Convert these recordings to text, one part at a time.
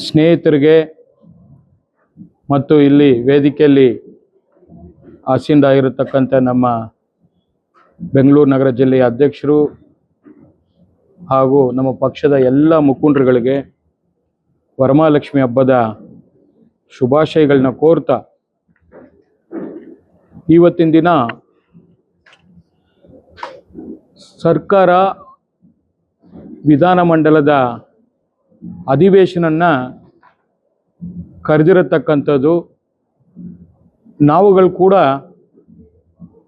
ಸ್ನೇಹಿತರಿಗೆ ಮತ್ತು ಇಲ್ಲಿ ವೇದಿಕೆಯಲ್ಲಿ ಆಸೀನರಾಗಿರತಕ್ಕಂಥ ನಮ್ಮ ಬೆಂಗಳೂರು ನಗರ ಜಿಲ್ಲೆಯ ಅಧ್ಯಕ್ಷರು ಹಾಗೂ ನಮ್ಮ ಪಕ್ಷದ ಎಲ್ಲ ಮುಖಂಡರುಗಳಿಗೆ ವರಮಹಾಲಕ್ಷ್ಮಿ ಹಬ್ಬದ ಶುಭಾಶಯಗಳನ್ನ ಕೋರ್ತಾ ಇವತ್ತಿನ ದಿನ ಸರ್ಕಾರ ವಿಧಾನಮಂಡಲದ ಅಧಿವೇಶನವನ್ನು ಕರೆದಿರತಕ್ಕಂಥದ್ದು. ನಾವುಗಳು ಕೂಡ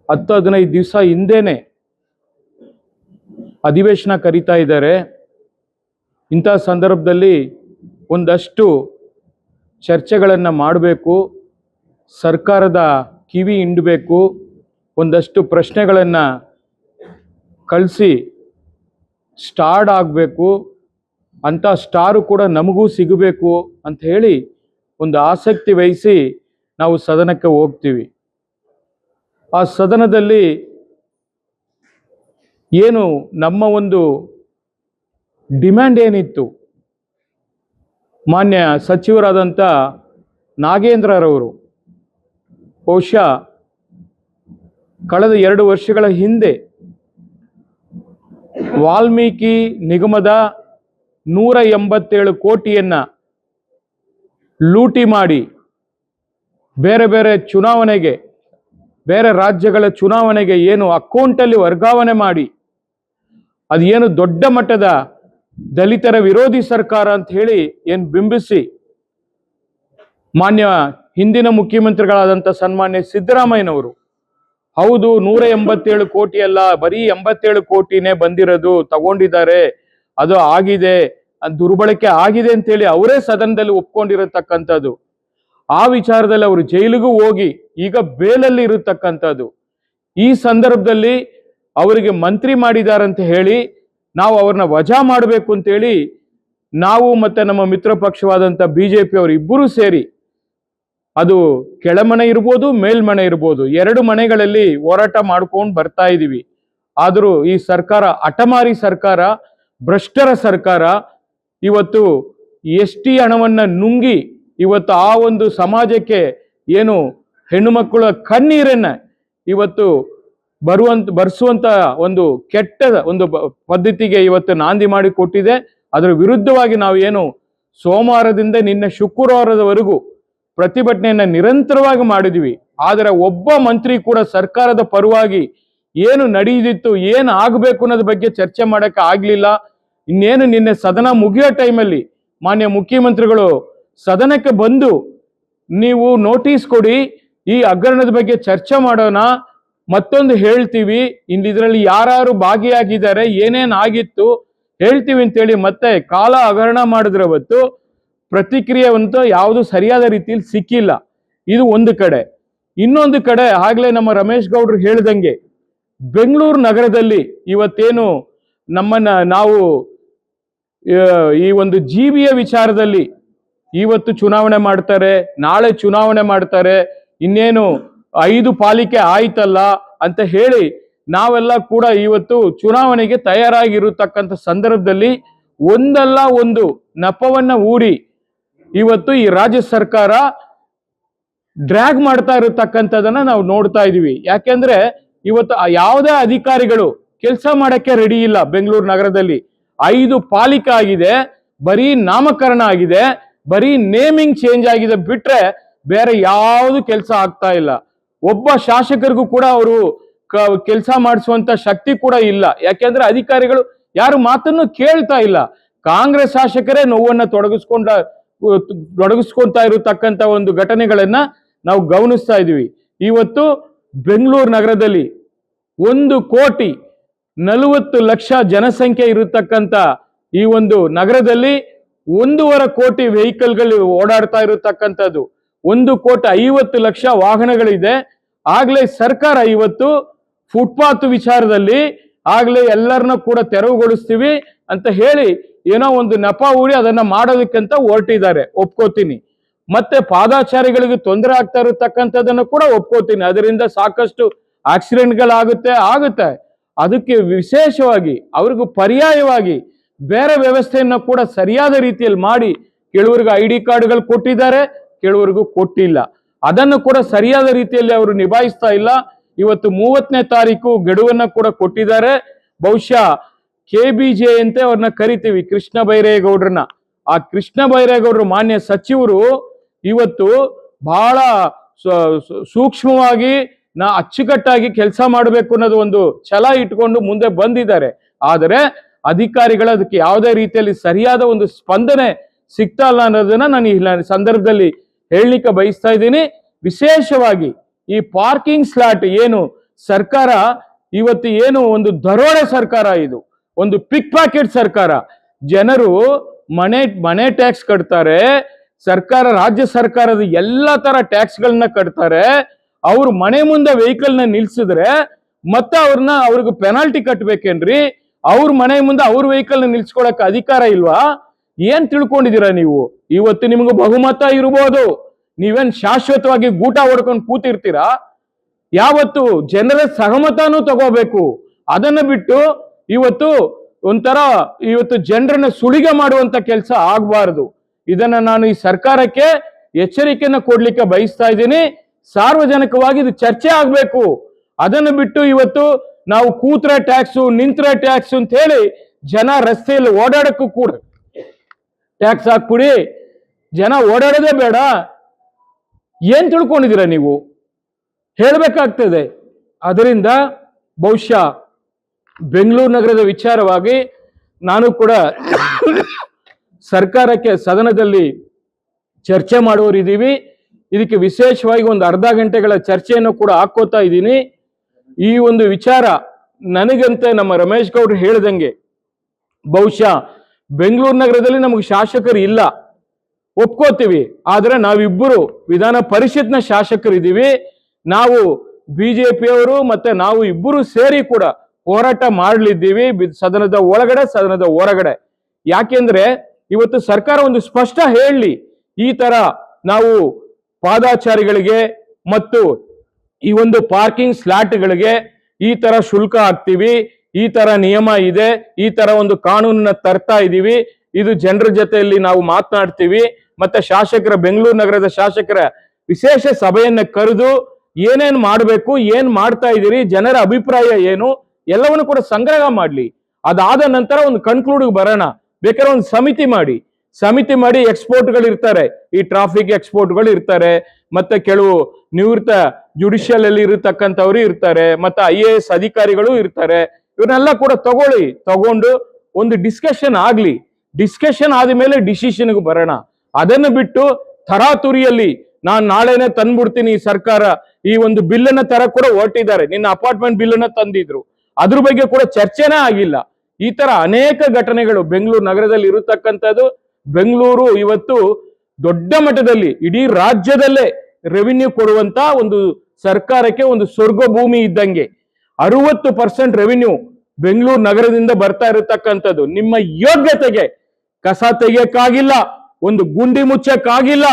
10-15 ದಿವಸ ಹಿಂದೆನೇ ಅಧಿವೇಶನ ಕರೀತಾ ಇದ್ದಾರೆ. ಇಂಥ ಸಂದರ್ಭದಲ್ಲಿ ಒಂದಷ್ಟು ಚರ್ಚೆಗಳನ್ನು ಮಾಡಬೇಕು, ಸರ್ಕಾರದ ಕಿವಿ ಹಿಂಡಬೇಕು, ಒಂದಷ್ಟು ಪ್ರಶ್ನೆಗಳನ್ನು ಕಳಿಸಿ ಸ್ಟಾರ್ಟ್ ಆಗಬೇಕು, ಅಂಥ ಸ್ಟಾರು ಕೂಡ ನಮಗೂ ಸಿಗಬೇಕು ಅಂತ ಹೇಳಿ ಒಂದು ಆಸಕ್ತಿ ವಹಿಸಿ ನಾವು ಸದನಕ್ಕೆ ಹೋಗ್ತೀವಿ. ಆ ಸದನದಲ್ಲಿ ಏನು ನಮ್ಮ ಒಂದು ಡಿಮ್ಯಾಂಡ್ ಏನಿತ್ತು, ಮಾನ್ಯ ಸಚಿವರಾದಂಥ ನಾಗೇಂದ್ರರವರು ಬಹುಶಃ ಕಳೆದ 2 ವರ್ಷಗಳ ಹಿಂದೆ ವಾಲ್ಮೀಕಿ ನಿಗಮದ 187 ಕೋಟಿಯನ್ನು ಲೂಟಿ ಮಾಡಿ ಬೇರೆ ಬೇರೆ ಚುನಾವಣೆಗೆ, ಬೇರೆ ರಾಜ್ಯಗಳ ಚುನಾವಣೆಗೆ ಏನು ಅಕೌಂಟಲ್ಲಿ ವರ್ಗಾವಣೆ ಮಾಡಿ ಅದು ಏನು ದೊಡ್ಡ ಮಟ್ಟದ ದಲಿತರ ವಿರೋಧಿ ಸರ್ಕಾರ ಅಂತ ಹೇಳಿ ಏನು ಬಿಂಬಿಸಿ ಮಾನ್ಯ ಹಿಂದಿನ ಮುಖ್ಯಮಂತ್ರಿಗಳಾದಂಥ ಸನ್ಮಾನ್ಯ ಸಿದ್ದರಾಮಯ್ಯನವರು ಹೌದು 187 ಕೋಟಿ ಅಲ್ಲ, ಬರೀ 87 ಕೋಟಿನೇ ಬಂದಿರೋದು, ತಗೊಂಡಿದ್ದಾರೆ, ಅದು ಆಗಿದೆ, ದುರ್ಬಳಕೆ ಆಗಿದೆ ಅಂತೇಳಿ ಅವರೇ ಸದನದಲ್ಲಿ ಒಪ್ಕೊಂಡಿರತಕ್ಕಂಥದ್ದು. ಆ ವಿಚಾರದಲ್ಲಿ ಅವರು ಜೈಲಿಗೂ ಹೋಗಿ ಈಗ ಬೇಲಲ್ಲಿ ಇರತಕ್ಕಂಥದ್ದು. ಈ ಸಂದರ್ಭದಲ್ಲಿ ಅವರಿಗೆ ಮಂತ್ರಿ ಮಾಡಿದಾರಂತ ಹೇಳಿ ನಾವು ಅವ್ರನ್ನ ವಜಾ ಮಾಡಬೇಕು ಅಂತೇಳಿ ನಾವು ಮತ್ತೆ ನಮ್ಮ ಮಿತ್ರ ಪಕ್ಷವಾದಂಥ BJP ಅವರು ಇಬ್ಬರೂ ಸೇರಿ, ಅದು ಕೆಳಮನೆ ಇರ್ಬೋದು ಮೇಲ್ಮನೆ ಇರ್ಬೋದು, 2 ಮನೆಗಳಲ್ಲಿ ಹೋರಾಟ ಮಾಡ್ಕೊಂಡು ಬರ್ತಾ ಇದ್ದೀವಿ. ಆದರೂ ಈ ಸರ್ಕಾರ ಹಠಮಾರಿ ಸರ್ಕಾರ, ಭ್ರಷ್ಟರ ಸರ್ಕಾರ ಇವತ್ತು ST ಹಣವನ್ನು ನುಂಗಿ ಇವತ್ತು ಆ ಒಂದು ಸಮಾಜಕ್ಕೆ ಏನು ಹೆಣ್ಣು ಮಕ್ಕಳ ಕಣ್ಣೀರನ್ನ ಇವತ್ತು ಬರ್ಸುವಂತ ಒಂದು ಕೆಟ್ಟ ಒಂದು ಪದ್ಧತಿಗೆ ಇವತ್ತು ನಾಂದಿ ಮಾಡಿ ಕೊಟ್ಟಿದೆ. ಅದರ ವಿರುದ್ಧವಾಗಿ ನಾವು ಏನು ಸೋಮವಾರದಿಂದ ನಿನ್ನೆ ಶುಕ್ರವಾರದವರೆಗೂ ಪ್ರತಿಭಟನೆಯನ್ನು ನಿರಂತರವಾಗಿ ಮಾಡಿದ್ವಿ. ಆದರೆ ಒಬ್ಬ ಮಂತ್ರಿ ಕೂಡ ಸರ್ಕಾರದ ಪರವಾಗಿ ಏನು ನಡೆಯುತ್ತಿತ್ತು, ಏನು ಆಗಬೇಕು ಅನ್ನೋದ್ರ ಬಗ್ಗೆ ಚರ್ಚೆ ಮಾಡೋಕ್ಕೆ ಆಗಲಿಲ್ಲ. ಇನ್ನೇನು ನಿನ್ನೆ ಸದನ ಮುಗಿಯೋ ಟೈಮಲ್ಲಿ ಮಾನ್ಯ ಮುಖ್ಯಮಂತ್ರಿಗಳು ಸದನಕ್ಕೆ ಬಂದು ನೀವು ನೋಟಿಸ್ ಕೊಡಿ, ಈ ಹಗರಣದ ಬಗ್ಗೆ ಚರ್ಚೆ ಮಾಡೋಣ, ಮತ್ತೊಂದು ಹೇಳ್ತೀವಿ, ಇದರಲ್ಲಿ ಯಾರು ಭಾಗಿಯಾಗಿದ್ದಾರೆ, ಏನೇನು ಆಗಿತ್ತು ಹೇಳ್ತೀವಿ ಅಂತೇಳಿ ಮತ್ತೆ ಕಾಲ ಹಗರಣ ಮಾಡಿದ್ರೆ ಹೊತ್ತು ಪ್ರತಿಕ್ರಿಯೆವಂತೂ ಯಾವುದು ಸರಿಯಾದ ರೀತಿಯಲ್ಲಿ ಸಿಕ್ಕಿಲ್ಲ. ಇದು ಒಂದು ಕಡೆ. ಇನ್ನೊಂದು ಕಡೆ ಆಗ್ಲೇ ನಮ್ಮ ರಮೇಶ್ ಗೌಡ್ರು ಹೇಳ್ದಂಗೆ ಬೆಂಗಳೂರು ನಗರದಲ್ಲಿ ಇವತ್ತೇನು ನಮ್ಮನ್ನ ನಾವು ಈ ಒಂದು ಜೀವಿಯ ವಿಚಾರದಲ್ಲಿ ಇವತ್ತು ಚುನಾವಣೆ ಮಾಡ್ತಾರೆ, ನಾಳೆ ಚುನಾವಣೆ ಮಾಡ್ತಾರೆ, ಇನ್ನೇನು 5 ಪಾಲಿಕೆ ಆಯ್ತಲ್ಲ ಅಂತ ಹೇಳಿ ನಾವೆಲ್ಲ ಕೂಡ ಇವತ್ತು ಚುನಾವಣೆಗೆ ತಯಾರಾಗಿರತಕ್ಕಂಥ ಸಂದರ್ಭದಲ್ಲಿ ಒಂದಲ್ಲ ಒಂದು ನೆಪವನ್ನ ಹೂಡಿ ಇವತ್ತು ಈ ರಾಜ್ಯ ಸರ್ಕಾರ ಡ್ರ್ಯಾಗ್ ಮಾಡ್ತಾ ಇರತಕ್ಕಂಥದನ್ನ ನಾವು ನೋಡ್ತಾ ಇದೀವಿ. ಯಾಕೆಂದ್ರೆ ಇವತ್ತು ಯಾವುದೇ ಅಧಿಕಾರಿಗಳು ಕೆಲಸ ಮಾಡಕ್ಕೆ ರೆಡಿ ಇಲ್ಲ. ಬೆಂಗಳೂರು ನಗರದಲ್ಲಿ 5 ಪಾಲಿಕೆ ಆಗಿದೆ, ಬರೀ ನಾಮಕರಣ ಆಗಿದೆ, ಬರೀ ನೇಮಿಂಗ್ ಚೇಂಜ್ ಆಗಿದೆ ಬಿಟ್ರೆ ಬೇರೆ ಯಾವುದು ಕೆಲಸ ಆಗ್ತಾ ಇಲ್ಲ. ಒಬ್ಬ ಶಾಸಕರಿಗೂ ಕೂಡ ಅವರು ಕೆಲಸ ಮಾಡಿಸುವಂತ ಶಕ್ತಿ ಕೂಡ ಇಲ್ಲ. ಯಾಕೆಂದ್ರೆ ಅಧಿಕಾರಿಗಳು ಯಾರು ಮಾತನ್ನು ಕೇಳ್ತಾ ಇಲ್ಲ. ಕಾಂಗ್ರೆಸ್ ಶಾಸಕರೇ ನೋವನ್ನ ತೊಡಗಿಸ್ಕೊಂತಾ ಇರತಕ್ಕಂತ ಒಂದು ಘಟನೆಗಳನ್ನ ನಾವು ಗಮನಿಸ್ತಾ ಇದೀವಿ. ಇವತ್ತು ಬೆಂಗಳೂರು ನಗರದಲ್ಲಿ 1,40,00,000 ಜನಸಂಖ್ಯೆ ಇರತಕ್ಕಂತ ಈ ಒಂದು ನಗರದಲ್ಲಿ 1.5 ಕೋಟಿ ವೆಹಿಕಲ್ಗಳು ಓಡಾಡ್ತಾ ಇರತಕ್ಕಂಥದ್ದು, 1,50,00,000 ವಾಹನಗಳಿದೆ. ಆಗ್ಲೇ ಸರ್ಕಾರ ಇವತ್ತು ಫುಟ್ಪಾತ್ ವಿಚಾರದಲ್ಲಿ ಆಗ್ಲೇ ಎಲ್ಲರನ್ನ ಕೂಡ ತೆರವುಗೊಳಿಸ್ತೀವಿ ಅಂತ ಹೇಳಿ ಏನೋ ಒಂದು ನೆಪ ಹೂಡಿ ಅದನ್ನ ಮಾಡೋದಕ್ಕಂತ ಹೊರಟಿದ್ದಾರೆ, ಒಪ್ಕೋತೀನಿ. ಮತ್ತೆ ಪಾದಾಚಾರಿಗಳಿಗೆ ತೊಂದರೆ ಆಗ್ತಾ ಇರತಕ್ಕಂಥದ್ದನ್ನು ಕೂಡ ಒಪ್ಕೋತೀನಿ. ಅದರಿಂದ ಸಾಕಷ್ಟು ಆಕ್ಸಿಡೆಂಟ್ಗಳಾಗುತ್ತೆ. ಅದಕ್ಕೆ ವಿಶೇಷವಾಗಿ ಅವ್ರಿಗೂ ಪರ್ಯಾಯವಾಗಿ ಬೇರೆ ವ್ಯವಸ್ಥೆಯನ್ನು ಕೂಡ ಸರಿಯಾದ ರೀತಿಯಲ್ಲಿ ಮಾಡಿ ಕೆಲವರಿಗೆ ID ಕಾರ್ಡ್ಗಳು ಕೊಟ್ಟಿದ್ದಾರೆ, ಕೆಲವರಿಗೂ ಕೊಟ್ಟಿಲ್ಲ. ಅದನ್ನು ಕೂಡ ಸರಿಯಾದ ರೀತಿಯಲ್ಲಿ ಅವರು ನಿಭಾಯಿಸ್ತಾ ಇಲ್ಲ. ಇವತ್ತು 30ನೇ ತಾರೀಕು ಗಡುವನ್ನ ಕೂಡ ಕೊಟ್ಟಿದ್ದಾರೆ. ಬಹುಶಃ KBJ ಅಂತ ಅವ್ರನ್ನ ಕರಿತೀವಿ, ಕೃಷ್ಣ ಬೈರೇಗೌಡ್ರನ್ನ. ಆ ಕೃಷ್ಣ ಬೈರೇಗೌಡರು ಮಾನ್ಯ ಸಚಿವರು ಇವತ್ತು ಬಹಳ ಸೂಕ್ಷ್ಮವಾಗಿ ಅಚ್ಚುಕಟ್ಟಾಗಿ ಕೆಲಸ ಮಾಡಬೇಕು ಅನ್ನೋದು ಒಂದು ಛಲ ಇಟ್ಕೊಂಡು ಮುಂದೆ ಬಂದಿದ್ದಾರೆ. ಆದರೆ ಅಧಿಕಾರಿಗಳು ಅದಕ್ಕೆ ಯಾವುದೇ ರೀತಿಯಲ್ಲಿ ಸರಿಯಾದ ಒಂದು ಸ್ಪಂದನೆ ಸಿಗ್ತಾ ಇಲ್ಲ ಅನ್ನೋದನ್ನ ನಾನು ಈ ಸಂದರ್ಭದಲ್ಲಿ ಹೇಳಲಿಕ್ಕೆ ಬಯಸ್ತಾ ಇದ್ದೀನಿ. ವಿಶೇಷವಾಗಿ ಈ ಪಾರ್ಕಿಂಗ್ ಸ್ಲಾಟ್ ಏನು ಸರ್ಕಾರ ಇವತ್ತು ಏನು ಒಂದು ದರೋಡೆ ಸರ್ಕಾರ, ಇದು ಒಂದು ಪಿಕ್ ಪ್ಯಾಕೆಟ್ ಸರ್ಕಾರ. ಜನರು ಮನೆ ಟ್ಯಾಕ್ಸ್ ಕಟ್ತಾರೆ, ಸರ್ಕಾರ ರಾಜ್ಯ ಸರ್ಕಾರದ ಎಲ್ಲ ತರ ಟ್ಯಾಕ್ಸ್ ಗಳನ್ನ ಕಟ್ತಾರೆ. ಅವ್ರು ಮನೆ ಮುಂದೆ ವೆಹಿಕಲ್ ನ ನಿಲ್ಸಿದ್ರೆ ಮತ್ತೆ ಅವ್ರಿಗೆ ಪೆನಾಲ್ಟಿ ಕಟ್ಬೇಕೇನ್ರಿ? ಅವ್ರ ಮನೆ ಮುಂದೆ ಅವ್ರ ವೆಹಿಕಲ್ ನ ನಿಲ್ಸ್ಕೊಳಕ್ ಅಧಿಕಾರ ಇಲ್ವಾ? ಏನ್ ತಿಳ್ಕೊಂಡಿದ್ದೀರಾ ನೀವು? ಇವತ್ತು ನಿಮ್ಗೆ ಬಹುಮತ ಇರ್ಬೋದು, ನೀವೇನ್ ಶಾಶ್ವತವಾಗಿ ಗೂಟ ಹೊಡ್ಕೊಂಡು ಕೂತಿರ್ತೀರಾ? ಯಾವತ್ತು ಜನರ ಸಹಮತನೂ ತಗೋಬೇಕು. ಅದನ್ನ ಬಿಟ್ಟು ಇವತ್ತು ಜನರನ್ನ ಸುಳಿಗೆ ಮಾಡುವಂತ ಕೆಲಸ ಆಗ್ಬಾರ್ದು. ಇದನ್ನ ನಾನು ಈ ಸರ್ಕಾರಕ್ಕೆ ಎಚ್ಚರಿಕೆಯನ್ನ ಕೊಡ್ಲಿಕ್ಕೆ ಬಯಸ್ತಾ ಇದ್ದೀನಿ. ಸಾರ್ವಜನಿಕವಾಗಿ ಇದು ಚರ್ಚೆ ಆಗ್ಬೇಕು. ಅದನ್ನು ಬಿಟ್ಟು ಇವತ್ತು ನಾವು ಕೂತ್ರೆ ಟ್ಯಾಕ್ಸು, ನಿಂತ್ರೆ ಟ್ಯಾಕ್ಸ್ ಅಂತ ಹೇಳಿ ಜನ ರಸ್ತೆಯಲ್ಲಿ ಓಡಾಡಕ್ಕೂ ಕೂಡ ಟ್ಯಾಕ್ಸ್ ಹಾಕ್ಬಿಡಿ, ಜನ ಓಡಾಡೋದೇ ಬೇಡ. ಏನ್ ತಿಳ್ಕೊಂಡಿದ್ದೀರಾ ನೀವು? ಹೇಳ್ಬೇಕಾಗ್ತದೆ. ಅದರಿಂದ ಬಹುಶಃ ಬೆಂಗಳೂರು ನಗರದ ವಿಚಾರವಾಗಿ ನಾನು ಕೂಡ ಸರ್ಕಾರಕ್ಕೆ ಸದನದಲ್ಲಿ ಚರ್ಚೆ ಮಾಡುವರಿದ್ದೀವಿ. ಇದಕ್ಕೆ ವಿಶೇಷವಾಗಿ ಒಂದು ಅರ್ಧ ಗಂಟೆಗಳ ಚರ್ಚೆಯನ್ನು ಕೂಡ ಹಾಕೋತಾ ಇದ್ದೀನಿ. ಈ ಒಂದು ವಿಚಾರ ನನಗಂತೆ ನಮ್ಮ ರಮೇಶ್ ಗೌಡ್ರು ಹೇಳ್ದಂಗೆ ಬಹುಶಃ ಬೆಂಗಳೂರು ನಗರದಲ್ಲಿ ನಮಗೆ ಶಾಸಕರು ಇಲ್ಲ, ಒಪ್ಕೋತೀವಿ. ಆದ್ರೆ ನಾವಿಬ್ಬರು ವಿಧಾನ ಪರಿಷತ್ನ ಶಾಸಕರಿದ್ದೀವಿ. ನಾವು ಬಿಜೆಪಿಯವರು ಮತ್ತೆ ನಾವು ಇಬ್ಬರು ಸೇರಿ ಕೂಡ ಹೋರಾಟ ಮಾಡಲಿದ್ದೀವಿ, ಸದನದ ಒಳಗಡೆ ಸದನದ ಹೊರಗಡೆ. ಯಾಕೆಂದ್ರೆ ಇವತ್ತು ಸರ್ಕಾರ ಒಂದು ಸ್ಪಷ್ಟ ಹೇಳಲಿ, ಈ ತರ ನಾವು ಪಾದಾಚಾರಿಗಳಿಗೆ ಮತ್ತು ಈ ಒಂದು ಪಾರ್ಕಿಂಗ್ ಸ್ಲಾಟ್ಗಳಿಗೆ ಈ ತರ ಶುಲ್ಕ ಹಾಕ್ತೀವಿ, ಈ ತರ ನಿಯಮ ಇದೆ, ಈ ತರ ಒಂದು ಕಾನೂನನ್ನ ತರ್ತಾ ಇದೀವಿ, ಇದು ಜನರ ಜೊತೆಯಲ್ಲಿ ನಾವು ಮಾತನಾಡ್ತೀವಿ. ಮತ್ತೆ ಬೆಂಗಳೂರು ನಗರದ ಶಾಸಕರ ವಿಶೇಷ ಸಭೆಯನ್ನ ಕರೆದು ಏನೇನ್ ಮಾಡ್ಬೇಕು, ಏನ್ ಮಾಡ್ತಾ ಇದ್ದೀರಿ, ಜನರ ಅಭಿಪ್ರಾಯ ಏನು, ಎಲ್ಲವನ್ನು ಕೂಡ ಸಂಗ್ರಹ ಮಾಡ್ಲಿ. ಅದಾದ ನಂತರ ಒಂದು ಕನ್ಕ್ಲೂಡ್ ಬರೋಣ. ಬೇಕಾದ್ರೆ ಒಂದು ಸಮಿತಿ ಮಾಡಿ ಎಕ್ಸ್ಪೋರ್ಟ್ಗಳು ಇರ್ತಾರೆ, ಈ ಟ್ರಾಫಿಕ್ ಎಕ್ಸ್ಪೋರ್ಟ್ಗಳು ಇರ್ತಾರೆ, ಮತ್ತೆ ಕೆಲವು ನಿವೃತ್ತ ಜುಡಿಷಿಯಲ್ ಅಲ್ಲಿ ಇರತಕ್ಕಂಥವ್ರು ಇರ್ತಾರೆ, ಮತ್ತೆ IAS ಅಧಿಕಾರಿಗಳು ಇರ್ತಾರೆ. ಇವನ್ನೆಲ್ಲ ಕೂಡ ತಗೊಂಡು ಒಂದು ಡಿಸ್ಕಷನ್ ಆಗ್ಲಿ. ಡಿಸ್ಕಷನ್ ಆದ್ಮೇಲೆ ಡಿಸಿಷನ್ಗೆ ಬರೋಣ. ಅದನ್ನು ಬಿಟ್ಟು ತರಾತುರಿಯಲ್ಲಿ ನಾನು ನಾಳೆನೆ ತಂದ್ಬಿಡ್ತೀನಿ, ಸರ್ಕಾರ ಈ ಒಂದು ಬಿಲ್ಲನ್ನ ತರ ಕೂಡ ಹೊರಟಿದ್ದಾರೆ. ನಿನ್ನ ಅಪಾರ್ಟ್ಮೆಂಟ್ ಬಿಲ್ಲನ್ನ ತಂದಿದ್ರು, ಅದ್ರ ಬಗ್ಗೆ ಕೂಡ ಚರ್ಚೆನೇ ಆಗಿಲ್ಲ. ಈ ತರ ಅನೇಕ ಘಟನೆಗಳು ಬೆಂಗಳೂರು ನಗರದಲ್ಲಿ ಇರತಕ್ಕಂಥದ್ದು. ಬೆಂಗಳೂರು ಇವತ್ತು ದೊಡ್ಡ ಮಟ್ಟದಲ್ಲಿ ಇಡೀ ರಾಜ್ಯದಲ್ಲೇ ರೆವಿನ್ಯೂ ಕೊಡುವಂತ ಒಂದು ಸರ್ಕಾರಕ್ಕೆ ಒಂದು ಸ್ವರ್ಗ ಭೂಮಿ ಇದ್ದಂಗೆ. 60% ರೆವಿನ್ಯೂ ಬೆಂಗಳೂರು ನಗರದಿಂದ ಬರ್ತಾ ಇರತಕ್ಕಂಥದ್ದು. ನಿಮ್ಮ ಯೋಗ್ಯತೆಗೆ ಕಸ ತೆಗಿಯಕ್ಕಾಗಿಲ್ಲ, ಒಂದು ಗುಂಡಿ ಮುಚ್ಚಕ್ಕಾಗಿಲ್ಲ,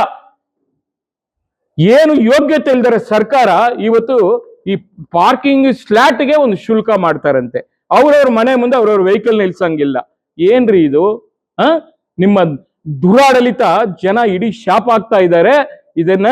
ಏನು ಯೋಗ್ಯತೆ ಇಲ್ದರೆ ಸರ್ಕಾರ ಇವತ್ತು ಈ ಪಾರ್ಕಿಂಗ್ ಸ್ಲಾಟ್ಗೆ ಒಂದು ಶುಲ್ಕ ಮಾಡ್ತಾರಂತೆ. ಅವ್ರವ್ರ ಮನೆ ಮುಂದೆ ಅವ್ರವ್ರ ವೆಹಿಕಲ್ ನಿಲ್ಸಂಗಿಲ್ಲ. ಏನ್ರಿ ಇದು? ನಿಮ್ಮ ದುರಾಡಳಿತ ಜನ ಇಡೀ ಶಾಪ್ ಆಗ್ತಾ ಇದ್ದಾರೆ. ಇದನ್ನ